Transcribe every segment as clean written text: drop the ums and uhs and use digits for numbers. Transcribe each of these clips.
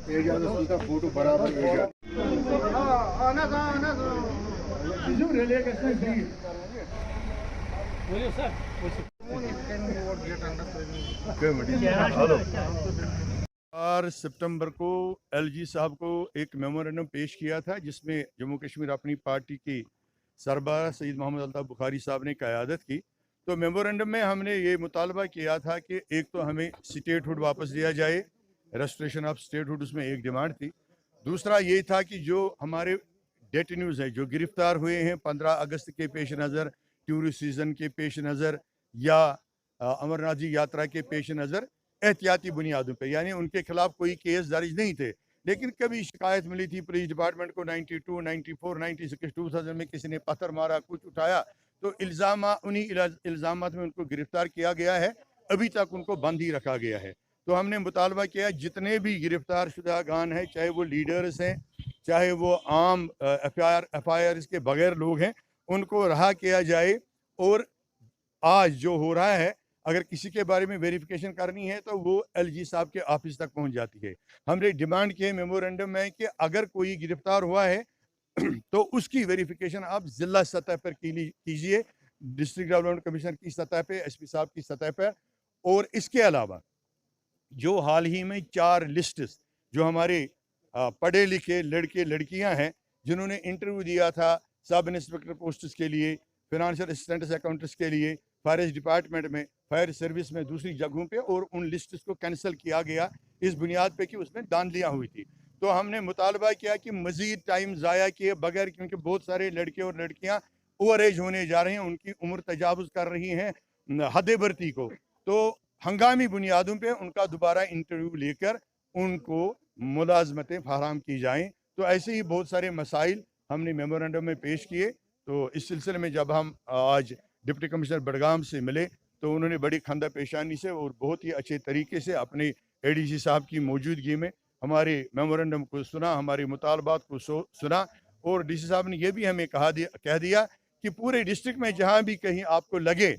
एजाज का फोटो बराबर एजाज सितंबर को एलजी साहब को एक मेमोरेंडम पेश किया था जिसमें जम्मू कश्मीर अपनी पार्टी के सरबराह सईद मोहम्मद अल्ताफ़ बुखारी साहब ने क़यादत की। तो मेमोरेंडम में हमने ये मुतालबा किया था कि एक तो हमें स्टेटहुड वापस दिया जाए, रेस्टोरेशन ऑफ स्टेटहुड उसमें एक डिमांड थी। दूसरा ये था कि जो हमारे डेटेन्यूज़ हैं जो गिरफ्तार हुए हैं 15 अगस्त के पेश नज़र, टूरिस्ट सीज़न के पेश नज़र या अमरनाथ जी यात्रा के पेश नज़र एहतियाती बुनियादों पे, यानी उनके खिलाफ कोई केस दर्ज नहीं थे, लेकिन कभी शिकायत मिली थी पुलिस डिपार्टमेंट को 92, 94, 96, 2000 में किसी ने पत्थर मारा, कुछ उठाया, तो उन्हीं इल्ज़ामात में उनको गिरफ्तार किया गया है। अभी तक उनको बंद ही रखा गया है। तो हमने मुतालबा किया जितने भी गिरफ्तार शुदागान हैं, चाहे वो लीडर्स हैं, चाहे वो आम FIR के बगैर लोग हैं, उनको रहा किया जाए। और आज जो हो रहा है, अगर किसी के बारे में वेरिफिकेशन करनी है तो वो LG साहब के ऑफिस तक पहुंच जाती है। हमने डिमांड की है मेमोरेंडम में कि अगर कोई गिरफ्तार हुआ है तो उसकी वेरिफिकेशन आप ज़िला सतह पर कीजिए, डिस्ट्रिक्ट डेवलपमेंट कमिश्नर की सतह पे, SP साहब की सतह पर। और इसके अलावा जो हाल ही में 4 लिस्ट्स जो हमारे पढ़े लिखे लड़के लड़कियां हैं जिन्होंने इंटरव्यू दिया था सब इंस्पेक्टर पोस्ट्स के लिए, फाइनेंशियल असिस्टेंट्स अकाउंटेंट्स के लिए, फॉरेस्ट डिपार्टमेंट में, फायर सर्विस में, दूसरी जगहों पे, और उन लिस्ट्स को कैंसिल किया गया इस बुनियाद पे कि उसमें धांधलियां हुई थी। तो हमने मुतालबा किया कि मज़ीद टाइम ज़ाया किए बगैर, क्योंकि बहुत सारे लड़के और लड़कियां ओवर एज होने जा रहे हैं, उनकी उम्र तजावुज़ कर रही हैं हद बरती को, तो हंगामी बुनियादों पे उनका दोबारा इंटरव्यू लेकर उनको मुलाजमतें फराहम की जाएँ। तो ऐसे ही बहुत सारे मसाइल हमने मेमोरेंडम में पेश किए। तो इस सिलसिले में जब हम आज डिप्टी कमिश्नर बडगाम से मिले तो उन्होंने बड़ी खंदा पेशानी से और बहुत ही अच्छे तरीके से अपने ADC साहब की मौजूदगी में हमारे मेमोरेंडम को सुना, हमारे मुतालबात को सुना। और DC साहब ने यह भी हमें कह दिया कि पूरे डिस्ट्रिक्ट में जहाँ भी कहीं आपको लगे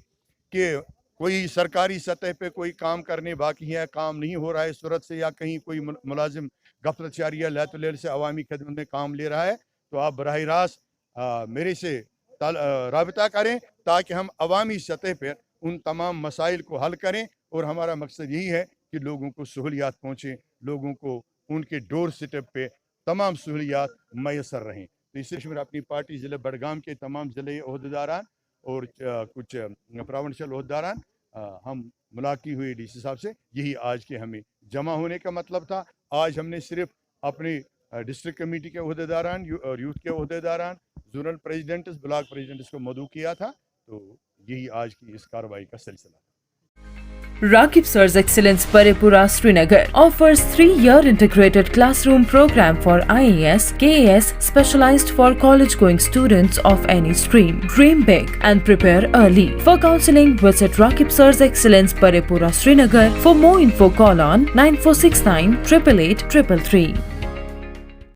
कि कोई सरकारी सतह पे कोई काम करने बाकी है, काम नहीं हो रहा है सूरत से, या कहीं कोई मुलाजिम गफलत शारिया लैतुलैल से अवामी खदमत में काम ले रहा है, तो आप बराह रास्त मेरे से राबिता करें ताकि हम अवामी सतह पर उन तमाम मसाइल को हल करें। और हमारा मकसद यही है कि लोगों को सहूलियात पहुँचें, लोगों को उनके डोर स्टेप पे तमाम सहूलियात मैसर रहें। तो इससे मेरा अपनी पार्टी ज़िले बडगाम के तमाम ज़िले ओहदेदारान और कुछ प्रोविंशियल ओहदेदारान हम मुलाकी हुए DC साहब से, यही आज के हमें जमा होने का मतलब था। आज हमने सिर्फ अपने डिस्ट्रिक्ट कमेटी के ओहदेदारान और यूथ के ओहदेदारान, जोनल प्रेसिडेंट्स, ब्लॉक प्रेसिडेंट्स को मदऊ किया था। तो यही आज की इस कार्रवाई का सिलसिला। Rakib Sir's Excellence Parepura Srinagar offers 3-year integrated classroom program for IAS, KAS specialized for college-going students of any stream. Dream big and prepare early. For counseling, visit Rakib Sir's Excellence Parepura Srinagar. For more info, call on 9469 888 333.